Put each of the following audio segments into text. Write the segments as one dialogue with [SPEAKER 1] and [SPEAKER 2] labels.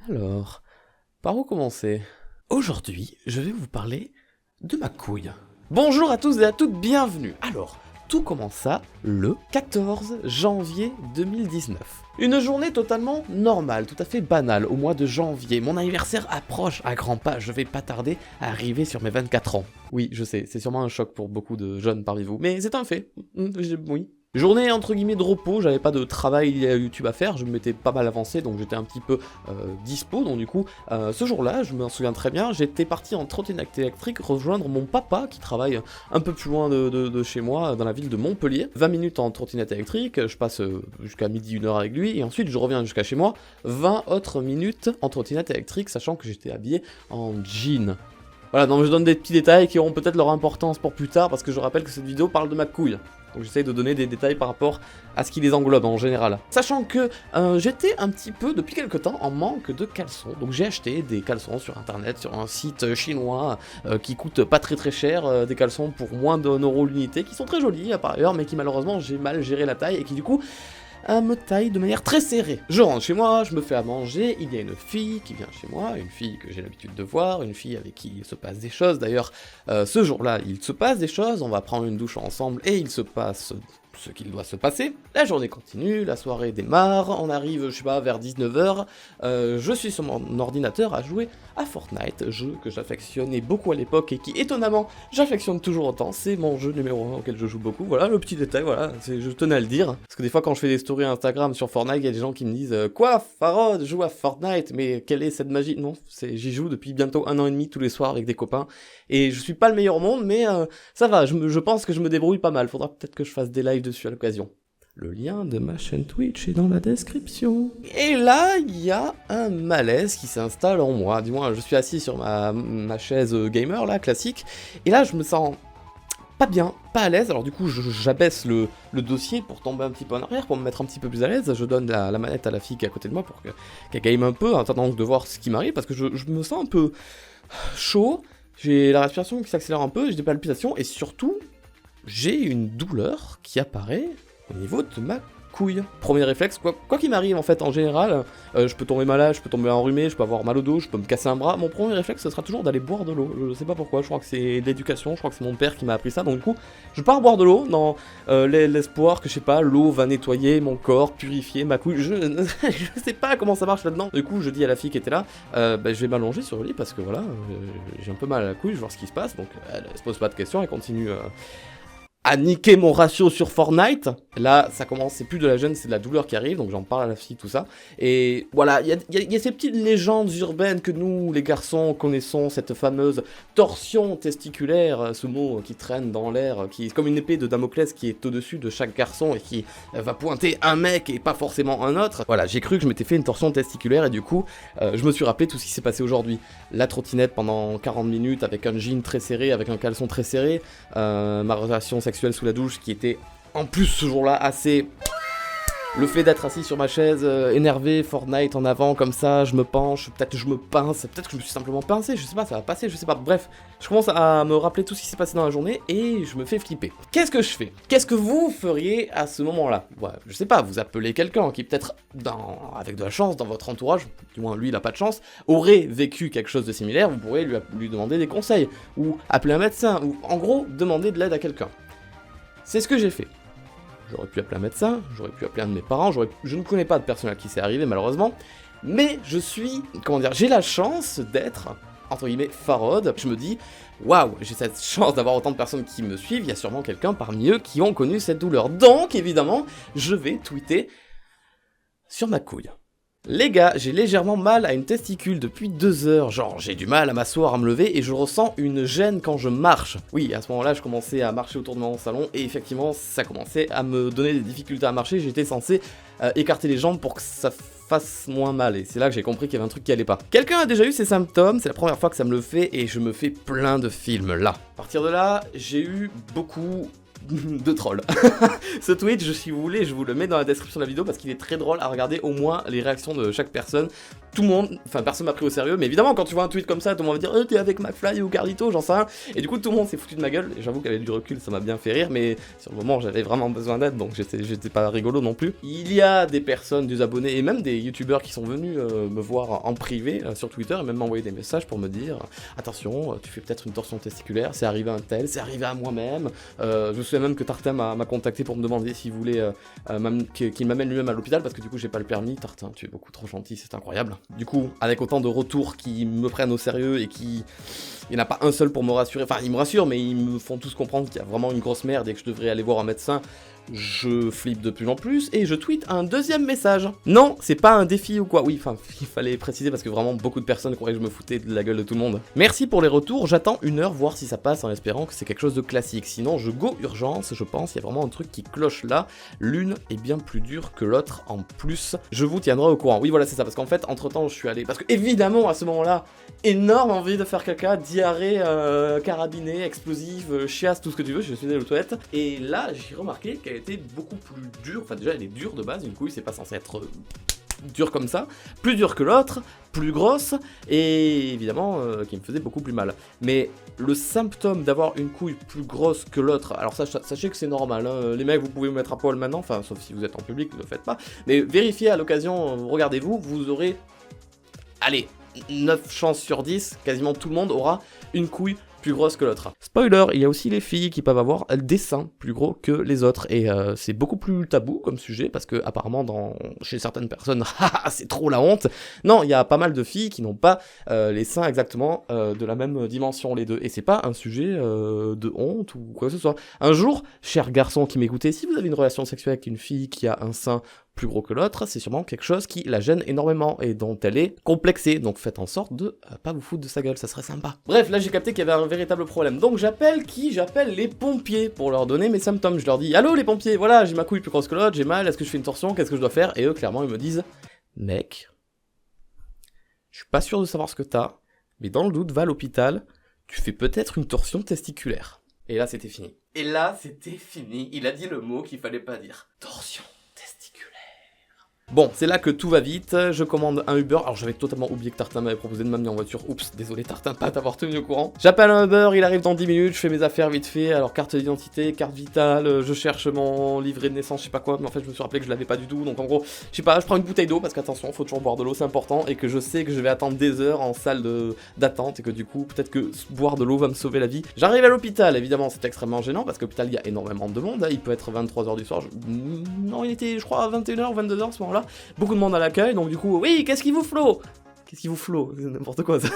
[SPEAKER 1] Alors, par où commencer? Aujourd'hui, je vais vous parler de ma couille. Bonjour à tous et à toutes, bienvenue. Alors, tout commença le 14 janvier 2019. Une journée totalement normale, tout à fait banale, au mois de janvier. Mon anniversaire approche à grands pas, je vais pas tarder à arriver sur mes 24 ans. Oui, je sais, c'est sûrement un choc pour beaucoup de jeunes parmi vous, mais c'est un fait. Oui. Journée entre guillemets de repos, j'avais pas de travail YouTube à faire, je m'étais pas mal avancé donc j'étais un petit peu dispo, donc du coup ce jour-là, je me souviens très bien, j'étais parti en trottinette électrique rejoindre mon papa qui travaille un peu plus loin de chez moi, dans la ville de Montpellier. 20 minutes en trottinette électrique, je passe jusqu'à midi, 1 heure avec lui, et ensuite je reviens jusqu'à chez moi, 20 autres minutes en trottinette électrique, sachant que j'étais habillé en jean. Voilà, donc je donne des petits détails qui auront peut-être leur importance pour plus tard, parce que je rappelle que cette vidéo parle de ma couille. Donc j'essaye de donner des détails par rapport à ce qui les englobe en général. Sachant que j'étais un petit peu, depuis quelques temps, en manque de caleçons. Donc j'ai acheté des caleçons sur internet, sur un site chinois, qui coûte pas très cher, des caleçons pour moins d'1 € l'unité, qui sont très jolis par ailleurs, mais qui malheureusement j'ai mal géré la taille, et qui du coup me taille de manière très serrée. Je rentre chez moi, je me fais à manger, il y a une fille qui vient chez moi, une fille que j'ai l'habitude de voir, une fille avec qui il se passe des choses. D'ailleurs, ce jour-là, il se passe des choses, on va prendre une douche ensemble et il se passe ce qu'il doit se passer. La journée continue, la soirée démarre, on arrive, je sais pas, vers 19 h, je suis sur mon ordinateur à jouer à Fortnite, jeu que j'affectionnais beaucoup à l'époque et qui, étonnamment, j'affectionne toujours autant. C'est mon jeu numéro 1 auquel je joue beaucoup. Voilà, le petit détail, voilà, je tenais à le dire. Parce que des fois, quand je fais des stories Instagram sur Fortnite, il y a des gens qui me disent « Quoi, Farod joue à Fortnite? Mais quelle est cette magie ?» Non, j'y joue depuis bientôt 1 an et demi tous les soirs avec des copains. Et je suis pas le meilleur au monde, mais ça va, je pense que je me débrouille pas mal. Faudra peut-être que je fasse des lives dessus à l'occasion. Le lien de ma chaîne Twitch est dans la description. Et là, il y a un malaise qui s'installe en moi. Du moins, je suis assis sur ma chaise gamer, là, classique. Et là, je me sens pas bien, pas à l'aise. Alors du coup, j'abaisse le dossier pour tomber un petit peu en arrière, pour me mettre un petit peu plus à l'aise. Je donne la manette à la fille qui est à côté de moi pour qu'elle game un peu, en attendant de voir ce qui m'arrive, parce que je me sens un peu chaud. J'ai la respiration qui s'accélère un peu, j'ai des palpitations, et surtout, j'ai une douleur qui apparaît au niveau de ma couille. Premier réflexe, quoi qu'il m'arrive en fait en général, je peux tomber malade, je peux tomber enrhumé, je peux avoir mal au dos, je peux me casser un bras, mon premier réflexe ce sera toujours d'aller boire de l'eau. Je sais pas pourquoi, je crois que c'est de l'éducation, je crois que c'est mon père qui m'a appris ça, donc du coup je pars boire de l'eau dans l'espoir que je sais pas, l'eau va nettoyer mon corps, purifier ma couille, je sais pas comment ça marche là-dedans. Du coup je dis à la fille qui était là, je vais m'allonger sur le lit parce que voilà, j'ai un peu mal à la couille, je vais voir ce qui se passe, donc elle se pose pas de questions, elle continue à niquer mon ratio sur Fortnite. Là, ça commence, c'est plus de la gêne, c'est de la douleur qui arrive, donc j'en parle à la fille, tout ça. Et voilà, il y a ces petites légendes urbaines que nous, les garçons, connaissons, cette fameuse torsion testiculaire, ce mot qui traîne dans l'air, qui est comme une épée de Damoclès qui est au-dessus de chaque garçon et qui va pointer un mec et pas forcément un autre. Voilà, j'ai cru que je m'étais fait une torsion testiculaire et du coup, je me suis rappelé tout ce qui s'est passé aujourd'hui. La trottinette pendant 40 minutes avec un jean très serré, avec un caleçon très serré, ma relation sexuelle sous la douche qui était en plus ce jour-là assez... Le fait d'être assis sur ma chaise, énervé, Fortnite en avant, comme ça, je me penche, peut-être que je me pince, peut-être que je me suis simplement pincé, je sais pas, ça va passer, je sais pas, bref. Je commence à me rappeler tout ce qui s'est passé dans la journée et je me fais flipper. Qu'est-ce que je fais? Qu'est-ce que vous feriez à ce moment-là? Ouais, je sais pas, vous appelez quelqu'un qui peut-être, avec de la chance, dans votre entourage, du moins lui il a pas de chance, aurait vécu quelque chose de similaire, vous pourrez lui demander des conseils, ou appeler un médecin, ou en gros, demander de l'aide à quelqu'un. C'est ce que j'ai fait. J'aurais pu appeler un médecin, j'aurais pu appeler un de mes parents, je ne connais pas de personne à qui c'est arrivé malheureusement, mais je suis, comment dire, j'ai la chance d'être, entre guillemets, Farod. Je me dis, waouh, j'ai cette chance d'avoir autant de personnes qui me suivent, il y a sûrement quelqu'un parmi eux qui ont connu cette douleur. Donc, évidemment, je vais tweeter sur ma couille. Les gars, j'ai légèrement mal à une testicule depuis 2 heures, genre j'ai du mal à m'asseoir, à me lever et je ressens une gêne quand je marche. Oui, à ce moment-là, je commençais à marcher autour de mon salon et effectivement, ça commençait à me donner des difficultés à marcher, j'étais censé écarter les jambes pour que ça fasse moins mal et c'est là que j'ai compris qu'il y avait un truc qui allait pas. Quelqu'un a déjà eu ces symptômes, c'est la première fois que ça me le fait et je me fais plein de films là. À partir de là, j'ai eu beaucoup de troll. Ce tweet, si vous voulez, je vous le mets dans la description de la vidéo parce qu'il est très drôle à regarder au moins les réactions de chaque personne. Tout le monde, enfin personne m'a pris au sérieux, mais évidemment quand tu vois un tweet comme ça, tout le monde va dire t'es avec McFly ou Carlito, j'en sais rien. Et du coup tout le monde s'est foutu de ma gueule, et j'avoue qu'avec du recul ça m'a bien fait rire, mais sur le moment j'avais vraiment besoin d'aide, donc j'étais pas rigolo non plus. Il y a des personnes, des abonnés et même des youtubeurs qui sont venus me voir en privé sur Twitter et même m'envoyer des messages pour me dire attention, tu fais peut-être une torsion testiculaire, c'est arrivé à un tel, c'est arrivé à moi-même. Je me souviens même que Tartin m'a contacté pour me demander s'il voulait qu'il m'amène lui-même à l'hôpital parce que du coup j'ai pas le permis. Tartin, tu es beaucoup trop gentil, c'est incroyable. Du coup, avec autant de retours qui me prennent au sérieux et il n'y en a pas un seul pour me rassurer, enfin ils me rassurent mais ils me font tous comprendre qu'il y a vraiment une grosse merde et que je devrais aller voir un médecin. Je flippe de plus en plus et je tweete un deuxième message. Non, c'est pas un défi ou quoi. Oui, enfin, il fallait préciser parce que vraiment beaucoup de personnes croyaient que je me foutais de la gueule de tout le monde. Merci pour les retours, j'attends 1 heure voir si ça passe en espérant que c'est quelque chose de classique. Sinon, je go urgence, je pense, il y a vraiment un truc qui cloche là. L'une est bien plus dure que l'autre en plus. Je vous tiendrai au courant. Oui, voilà, c'est ça, parce qu'en fait, entre-temps, je suis allé... Parce que, évidemment, à ce moment-là, énorme envie de faire caca, diarrhée, carabinée, explosive, chiasse, tout ce que tu veux, je suis allé aux toilettes. Et là, j'ai remarqué qu'elle était beaucoup plus dure, enfin déjà elle est dure de base, une couille c'est pas censé être dure comme ça, plus dure que l'autre, plus grosse, et évidemment qui me faisait beaucoup plus mal. Mais le symptôme d'avoir une couille plus grosse que l'autre, alors sachez que c'est normal, hein. Les mecs vous pouvez vous mettre à poil maintenant, enfin sauf si vous êtes en public, ne le faites pas, mais vérifiez à l'occasion, regardez-vous, vous aurez, allez, 9 chances sur 10, quasiment tout le monde aura une couille plus grosse que l'autre. Spoiler, il y a aussi les filles qui peuvent avoir des seins plus gros que les autres, et c'est beaucoup plus tabou comme sujet, parce que apparemment chez certaines personnes, c'est trop la honte. Non, il y a pas mal de filles qui n'ont pas les seins exactement de la même dimension les deux, et c'est pas un sujet de honte ou quoi que ce soit. Un jour, cher garçon qui m'écoutez, si vous avez une relation sexuelle avec une fille qui a un sein plus gros que l'autre, c'est sûrement quelque chose qui la gêne énormément et dont elle est complexée, donc faites en sorte de pas vous foutre de sa gueule, ça serait sympa. Bref, là j'ai capté qu'il y avait un véritable problème, donc j'appelle les pompiers pour leur donner mes symptômes. Je leur dis allô les pompiers, voilà, j'ai ma couille plus grosse que l'autre, j'ai mal, est-ce que je fais une torsion, qu'est-ce que je dois faire? Et eux clairement ils me disent mec, je suis pas sûr de savoir ce que t'as, mais dans le doute va à l'hôpital, tu fais peut-être une torsion testiculaire. Et là c'était fini. Et là c'était fini, il a dit le mot qu'il fallait pas dire. Torsion testiculaire. Bon, c'est là que tout va vite, je commande un Uber, alors j'avais totalement oublié que Tartin m'avait proposé de m'amener en voiture, oups, désolé Tartin de pas t'avoir tenu au courant. J'appelle un Uber, il arrive dans 10 minutes, je fais mes affaires vite fait, alors carte d'identité, carte vitale, je cherche mon livret de naissance, je sais pas quoi, mais en fait je me suis rappelé que je l'avais pas du tout, donc en gros, je sais pas, je prends une bouteille d'eau, parce qu'attention, faut toujours boire de l'eau, c'est important, et que je sais que je vais attendre des heures en salle d'attente, et que du coup, peut-être que boire de l'eau va me sauver la vie. J'arrive à l'hôpital, évidemment c'est extrêmement gênant, parce qu'à l'hôpital il y a énormément de monde, il peut être 23h du soir, non il était je crois à 21h ou 22h à ce moment-là, beaucoup de monde à l'accueil, donc du coup, oui, qu'est-ce qu'il vous faut? Qu'est-ce qu'il vous faut? C'est n'importe quoi ça.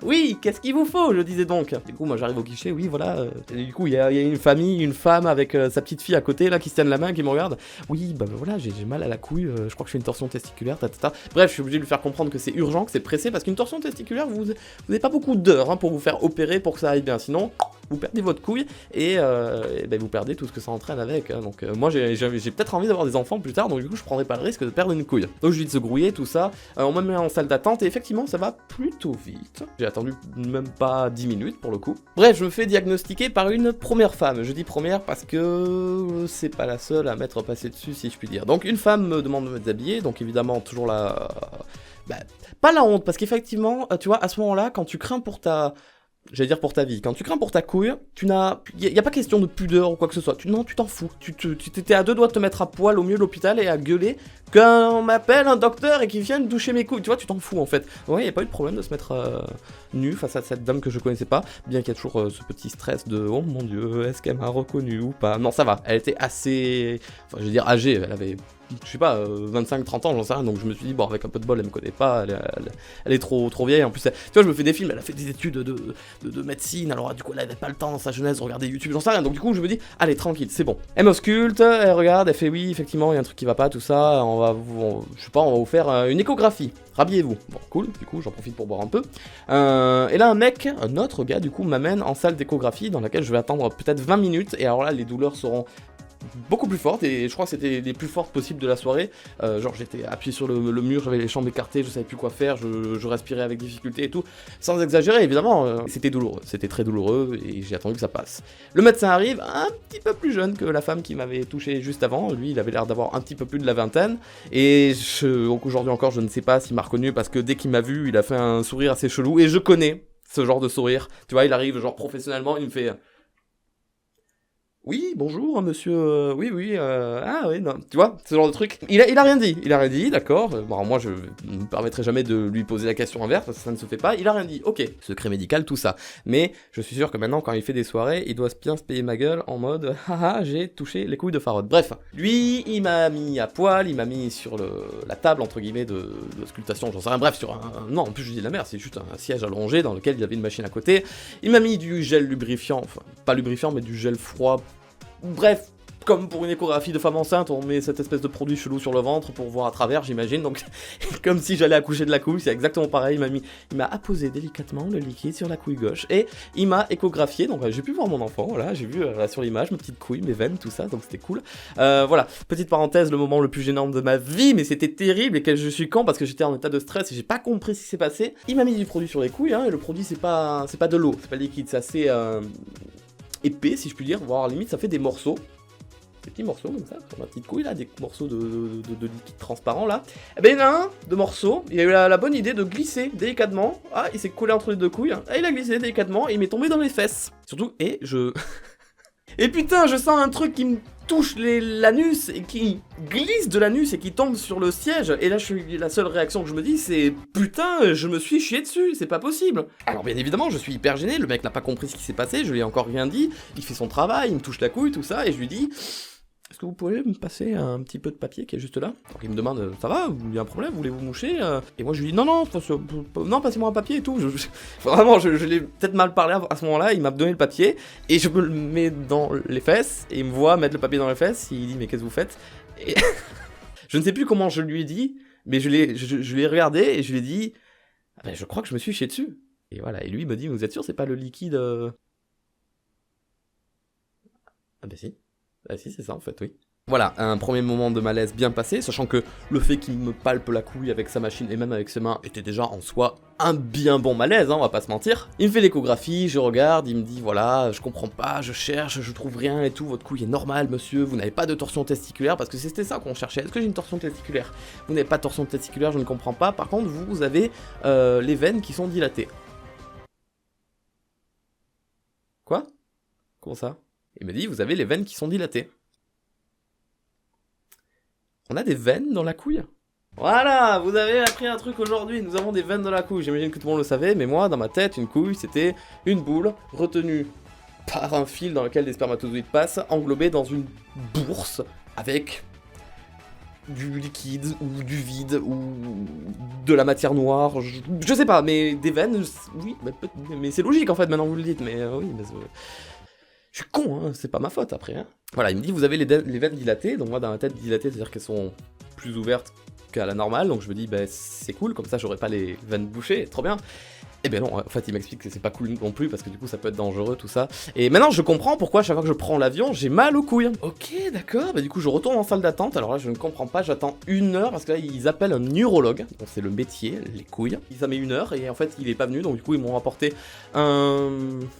[SPEAKER 1] Oui, qu'est-ce qu'il vous faut? Je disais donc. Du coup, moi j'arrive au guichet, oui, voilà. Et du coup, il y a une famille, une femme avec sa petite fille à côté, là, qui se tiennent la main, qui me regarde. Oui, bah voilà, j'ai mal à la couille, je crois que je fais une torsion testiculaire, tatata. Bref, je suis obligé de lui faire comprendre que c'est urgent, que c'est pressé, parce qu'une torsion testiculaire, vous n'avez pas beaucoup d'heures hein, pour vous faire opérer pour que ça aille bien. Sinon, vous perdez votre couille et ben, vous perdez tout ce que ça entraîne avec. Hein. Donc moi j'ai peut-être envie d'avoir des enfants plus tard, donc du coup je prendrai pas le risque de perdre une couille. Donc je lui dis de se grouiller, tout ça. On me met en salle d'attente et effectivement ça va plutôt vite. J'ai attendu même pas 10 minutes pour le coup. Bref, je me fais diagnostiquer par une première femme. Je dis première parce que c'est pas la seule à m'être passée dessus si je puis dire. Donc une femme me demande de me déshabiller, donc évidemment toujours la... Bah, pas la honte, parce qu'effectivement, tu vois, à ce moment-là, quand tu crains pour ta... J'allais dire pour ta vie. Quand tu crains pour ta couille, y a pas question de pudeur ou quoi que ce soit. Non, tu t'en fous. Tu t'étais à 2 doigts de te mettre à poil au milieu de l'hôpital et à gueuler qu'on m'appelle un docteur et qu'il vienne toucher mes couilles. Tu vois, tu t'en fous en fait. Ouais, y a pas eu de problème de se mettre nu face à cette dame que je connaissais pas. Bien qu'il y a toujours ce petit stress de oh mon dieu, est-ce qu'elle m'a reconnu ou pas. Non, ça va. Elle était assez, enfin, je veux dire âgée. Elle avait, je sais pas, 25-30 ans, j'en sais rien. Donc je me suis dit bon, avec un peu de bol, elle me connaît pas. Elle est trop vieille. En plus, tu vois, je me fais des films. Elle a fait des études de médecine. Alors du coup, elle avait pas le temps dans sa jeunesse de regarder YouTube. J'en sais rien. Donc du coup, je me dis allez, tranquille, c'est bon. Elle m'ausculte, elle regarde, elle fait oui, effectivement, il y a un truc qui va pas, tout ça. Je sais pas, on va vous faire une échographie. Rhabillez-vous. Bon, cool, du coup, j'en profite pour boire un peu. Et là, un autre gars, du coup, m'amène en salle d'échographie dans laquelle je vais attendre peut-être 20 minutes. Et alors là, les douleurs seront beaucoup plus fortes, et je crois que c'était les plus fortes possibles de la soirée. Genre j'étais appuyé sur le mur, j'avais les jambes écartées, je savais plus quoi faire, je respirais avec difficulté et tout. Sans exagérer, évidemment, c'était douloureux, c'était très douloureux, et j'ai attendu que ça passe. Le médecin arrive, un petit peu plus jeune que la femme qui m'avait touché juste avant. Lui, il avait l'air d'avoir un petit peu plus de la vingtaine, et aujourd'hui encore, je ne sais pas s'il m'a reconnu, parce que dès qu'il m'a vu, il a fait un sourire assez chelou, et je connais ce genre de sourire. Tu vois, il arrive genre professionnellement, il me fait... Oui, bonjour, monsieur. Oui, ah oui, non. Tu vois, ce genre de truc. Il a rien dit, d'accord. Bon, moi, je ne me permettrai jamais de lui poser la question inverse, parce que ça ne se fait pas. Il a rien dit, ok. Secret médical, tout ça. Mais je suis sûr que maintenant, quand il fait des soirées, il doit bien se payer ma gueule en mode haha, j'ai touché les couilles de Farod. Bref, lui, il m'a mis à poil, il m'a mis sur la table, entre guillemets, de sculptation, j'en sais rien. Bref, sur un. Non, en plus, je dis de la merde, c'est juste un siège allongé dans lequel il y avait une machine à côté. Il m'a mis du gel lubrifiant, enfin, pas lubrifiant, mais du gel froid. Bref, comme pour une échographie de femme enceinte, on met cette espèce de produit chelou sur le ventre pour voir à travers, j'imagine. Donc, comme si j'allais accoucher de la couille, c'est exactement pareil. Il m'a apposé délicatement le liquide sur la couille gauche et il m'a échographié. Donc, j'ai pu voir mon enfant. Voilà, j'ai vu sur l'image mes petites couilles, mes veines, tout ça. Donc, c'était cool. Voilà, petite parenthèse, le moment le plus gênant de ma vie, mais c'était terrible et que je suis con parce que j'étais en état de stress et j'ai pas compris ce qui s'est passé. Il m'a mis du produit sur les couilles, hein, et le produit c'est pas de l'eau, c'est pas liquide, c'est assez épais, si je puis dire, voire limite ça fait des morceaux. Des petits morceaux comme ça, sur ma petite couille là, des morceaux de liquide transparent là. Et ben il y en a un de morceaux, il a eu la bonne idée de glisser délicatement. Ah, il s'est collé entre les deux couilles, hein. Et il a glissé délicatement et il m'est tombé dans les fesses. Surtout, et je... Et putain, je sens un truc qui me touche l'anus et qui glisse de l'anus et qui tombe sur le siège. Et là, la seule réaction que je me dis, c'est putain, je me suis chié dessus, c'est pas possible. Alors bien évidemment, je suis hyper gêné, le mec n'a pas compris ce qui s'est passé, je lui ai encore rien dit, il fait son travail, il me touche la couille, tout ça, et je lui dis... Est-ce que vous pouvez me passer un petit peu de papier qui est juste là? Donc il me demande, ça va, il y a un problème, voulez-vous moucher? Et moi je lui dis, non, passez-moi un papier et tout. Vraiment, je l'ai peut-être mal parlé à ce moment-là, il m'a donné le papier, et je me le mets dans les fesses, et il me voit mettre le papier dans les fesses, il dit, mais qu'est-ce que vous faites? Et je ne sais plus comment je lui ai dit, mais je l'ai regardé, et je lui ai dit, ah ben, je crois que je me suis chié dessus. Et voilà, et lui il me dit, vous êtes sûr, c'est pas le liquide... Ah ben si. Ah si, c'est ça en fait, oui. Voilà, un premier moment de malaise bien passé, sachant que le fait qu'il me palpe la couille avec sa machine et même avec ses mains était déjà en soi un bien bon malaise, hein, on va pas se mentir. Il me fait l'échographie, je regarde, il me dit voilà, je comprends pas, je cherche, je trouve rien et tout, votre couille est normale monsieur, vous n'avez pas de torsion testiculaire, parce que c'était ça qu'on cherchait, est-ce que j'ai une torsion testiculaire? Vous n'avez pas de torsion testiculaire, je ne comprends pas, par contre vous avez les veines qui sont dilatées. Quoi? Comment ça? Il me dit, vous avez les veines qui sont dilatées. On a des veines dans la couille? Voilà, vous avez appris un truc aujourd'hui, nous avons des veines dans la couille. J'imagine que tout le monde le savait, mais moi, dans ma tête, une couille, c'était une boule retenue par un fil dans lequel des spermatozoïdes passent, englobée dans une bourse avec du liquide, ou du vide, ou de la matière noire, je sais pas, mais des veines, oui, mais c'est logique en fait, maintenant vous le dites, mais oui, mais... Je suis con, hein, c'est pas ma faute après. Hein. Voilà, il me dit vous avez les veines dilatées, donc moi dans ma tête dilatée, c'est-à-dire qu'elles sont plus ouvertes qu'à la normale, donc je me dis bah c'est cool, comme ça j'aurai pas les veines bouchées, trop bien. Et ben non, en fait il m'explique que c'est pas cool non plus, parce que du coup ça peut être dangereux tout ça. Et maintenant je comprends pourquoi à chaque fois que je prends l'avion, j'ai mal aux couilles. Ok, d'accord, bah du coup je retourne en salle d'attente, alors là je ne comprends pas, j'attends 1 heure, parce que là ils appellent un urologue, donc c'est le métier, les couilles. Ça met 1 heure, et en fait il est pas venu, donc du coup ils m'ont rapporté un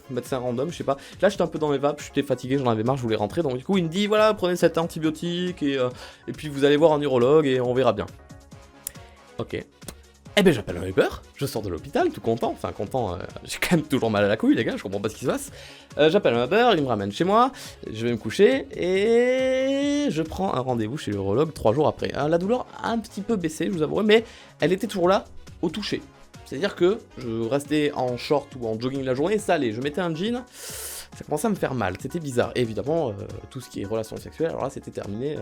[SPEAKER 1] médecin random, je sais pas. Là j'étais un peu dans les vapes, j'étais fatigué, j'en avais marre, je voulais rentrer, donc du coup il me dit voilà, prenez cet antibiotique, et puis vous allez voir un urologue, et on verra bien. Ok. Eh ben j'appelle un Uber, je sors de l'hôpital, tout content, enfin content, j'ai quand même toujours mal à la couille les gars, je comprends pas ce qui se passe. J'appelle un Uber, il me ramène chez moi, je vais me coucher, et je prends un rendez-vous chez l'urologue 3 jours après. La douleur a un petit peu baissé, je vous avouerai, mais elle était toujours là, au toucher. C'est-à-dire que je restais en short ou en jogging la journée, ça allait, je mettais un jean, ça commençait à me faire mal, c'était bizarre. Et évidemment, tout ce qui est relations sexuelles, alors là c'était terminé,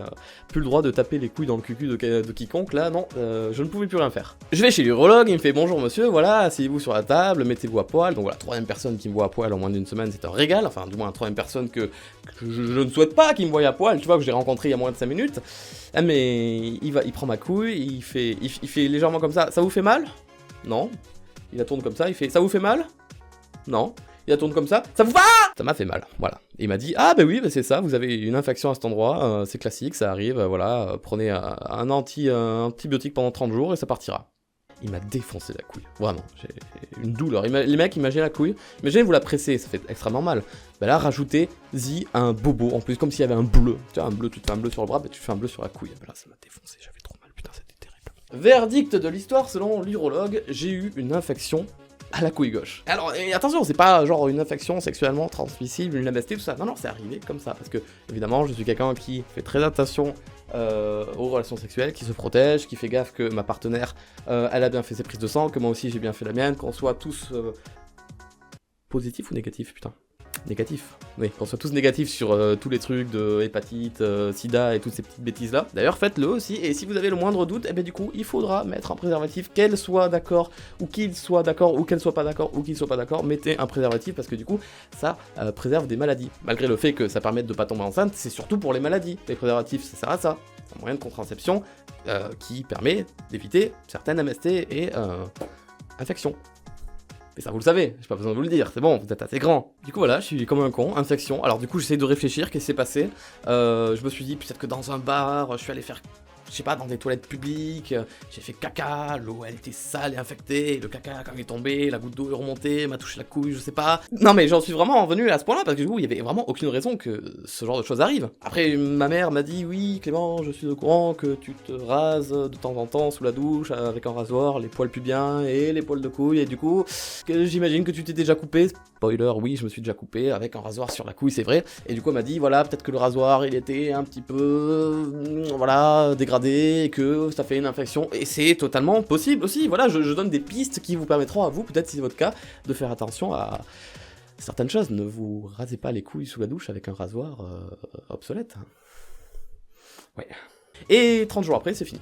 [SPEAKER 1] plus le droit de taper les couilles dans le cucu de quiconque, là non, je ne pouvais plus rien faire. Je vais chez l'urologue, il me fait bonjour monsieur, voilà, asseyez-vous sur la table, mettez-vous à poil, donc voilà, 3ème personne qui me voit à poil en moins d'1 semaine, c'est un régal, enfin du moins 3ème personne que je ne souhaite pas qu'il me voie à poil, tu vois, que j'ai rencontré il y a moins de 5 minutes. Ah mais il prend ma couille, il fait légèrement comme ça vous fait mal? Non. Il la tourne comme ça, il fait ça vous fait mal? Non. il la tourne comme ça vous va? Ça m'a fait mal, voilà. Et il m'a dit, ah bah oui, bah c'est ça, vous avez une infection à cet endroit, c'est classique, ça arrive, voilà, prenez un antibiotique pendant 30 jours et ça partira. Il m'a défoncé la couille, vraiment, j'ai une douleur. Les mecs, imaginez la couille, imaginez vous la pressez, ça fait extrêmement mal. Bah là, rajoutez-y un bobo, en plus, comme s'il y avait un bleu. Tu vois, un bleu, tu te fais un bleu sur le bras, bah tu fais un bleu sur la couille. Bah là, ça m'a défoncé, j'avais trop mal, putain, c'était terrible. Verdict de l'histoire, selon l'urologue, j'ai eu une infection à la couille gauche. Alors, et attention, c'est pas genre une infection sexuellement transmissible, une MST, tout ça. Non, non, c'est arrivé comme ça, parce que, évidemment, je suis quelqu'un qui fait très attention aux relations sexuelles, qui se protège, qui fait gaffe que ma partenaire, elle a bien fait ses prises de sang, que moi aussi j'ai bien fait la mienne, qu'on soit tous positifs ou négatifs, putain. Négatifs, oui, qu'on soit tous négatifs sur tous les trucs de hépatite, sida et toutes ces petites bêtises là. D'ailleurs faites-le aussi, et si vous avez le moindre doute, eh bien du coup il faudra mettre un préservatif, qu'elle soit d'accord, ou qu'il soit d'accord, ou qu'elle soit pas d'accord, ou qu'il soit pas d'accord, mettez un préservatif parce que du coup ça préserve des maladies. Malgré le fait que ça permette de pas tomber enceinte, c'est surtout pour les maladies. Les préservatifs ça sert à ça, c'est un moyen de contraception qui permet d'éviter certaines MST et infections. Et ça vous le savez, j'ai pas besoin de vous le dire, c'est bon, vous êtes assez grand. Du coup voilà, je suis comme un con, infection. Alors du coup j'essaie de réfléchir, qu'est-ce qui s'est passé. Je me suis dit peut-être que dans un bar, je suis allé faire, je sais pas, dans des toilettes publiques, j'ai fait caca, l'eau elle était sale et infectée, le caca quand il est tombé, la goutte d'eau est remontée, m'a touché la couille, je sais pas. Non mais j'en suis vraiment venu à ce point là parce que du coup il y avait vraiment aucune raison que ce genre de choses arrive. Après ma mère m'a dit oui Clément, je suis au courant que tu te rases de temps en temps sous la douche avec un rasoir, les poils pubiens et les poils de couille et du coup que j'imagine que tu t'es déjà coupé. Spoiler, oui je me suis déjà coupé avec un rasoir sur la couille c'est vrai. Et du coup elle m'a dit voilà peut-être que le rasoir il était un petit peu voilà dégradé et que ça fait une infection, et c'est totalement possible aussi, voilà, je donne des pistes qui vous permettront à vous, peut-être si c'est votre cas, de faire attention à certaines choses, ne vous rasez pas les couilles sous la douche avec un rasoir obsolète. Ouais. Et 30 jours après, c'est fini.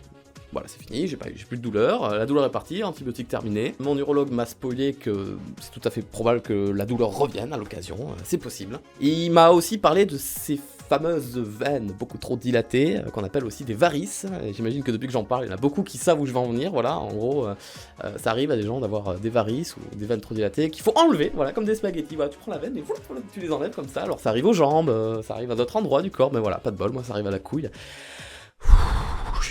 [SPEAKER 1] Voilà, c'est fini, j'ai plus de douleur, la douleur est partie, antibiotique terminé. Mon urologue m'a spoilé que c'est tout à fait probable que la douleur revienne à l'occasion, c'est possible. Il m'a aussi parlé de ces fameuses veines beaucoup trop dilatées, qu'on appelle aussi des varices. J'imagine que depuis que j'en parle, il y en a beaucoup qui savent où je vais en venir, voilà, en gros, ça arrive à des gens d'avoir des varices ou des veines trop dilatées qu'il faut enlever, voilà, comme des spaghettis, voilà, tu prends la veine et voilà, tu les enlèves comme ça, alors ça arrive aux jambes, ça arrive à d'autres endroits du corps, mais voilà, pas de bol, moi ça arrive à la couille. Je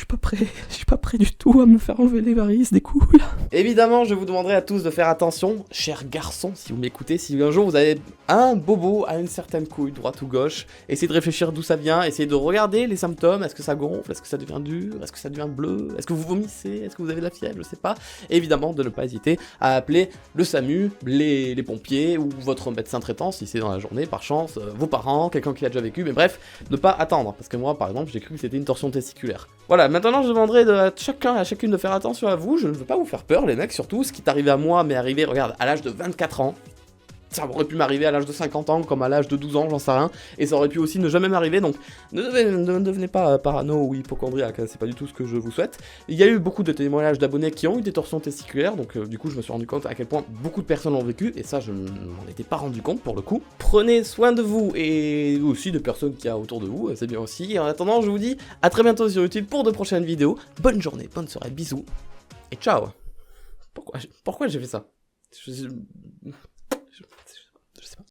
[SPEAKER 1] suis pas prêt du tout à me faire enlever les varices des couilles. Évidemment, je vous demanderai à tous de faire attention, chers garçons, si vous m'écoutez, si un jour vous avez un bobo à une certaine couille, droite ou gauche, essayez de réfléchir d'où ça vient, essayez de regarder les symptômes, est-ce que ça gonfle, est-ce que ça devient dur, est-ce que ça devient bleu, est-ce que vous vomissez, est-ce que vous avez de la fièvre, je sais pas. Et évidemment, de ne pas hésiter à appeler le SAMU, les pompiers ou votre médecin traitant, si c'est dans la journée, par chance, vos parents, quelqu'un qui a déjà vécu, mais bref, ne pas attendre, parce que moi, par exemple, j'ai cru que c'était une torsion testiculaire. Voilà, maintenant je demanderai à chacun et à chacune de faire attention à vous, je ne veux pas vous faire peur les mecs, surtout, ce qui est arrivé à moi m'est arrivé, regarde, à l'âge de 24 ans, ça aurait pu m'arriver à l'âge de 50 ans, comme à l'âge de 12 ans, j'en sais rien, et ça aurait pu aussi ne jamais m'arriver, donc ne devenez pas parano ou hypochondriaque, c'est pas du tout ce que je vous souhaite. Il y a eu beaucoup de témoignages d'abonnés qui ont eu des torsions testiculaires, donc du coup je me suis rendu compte à quel point beaucoup de personnes l'ont vécu, et ça je m'en étais pas rendu compte pour le coup. Prenez soin de vous, et aussi de personnes qu'il y a autour de vous, c'est bien aussi. Et en attendant, je vous dis à très bientôt sur YouTube pour de prochaines vidéos, bonne journée, bonne soirée, bisous, et ciao. Pourquoi j'ai fait ça?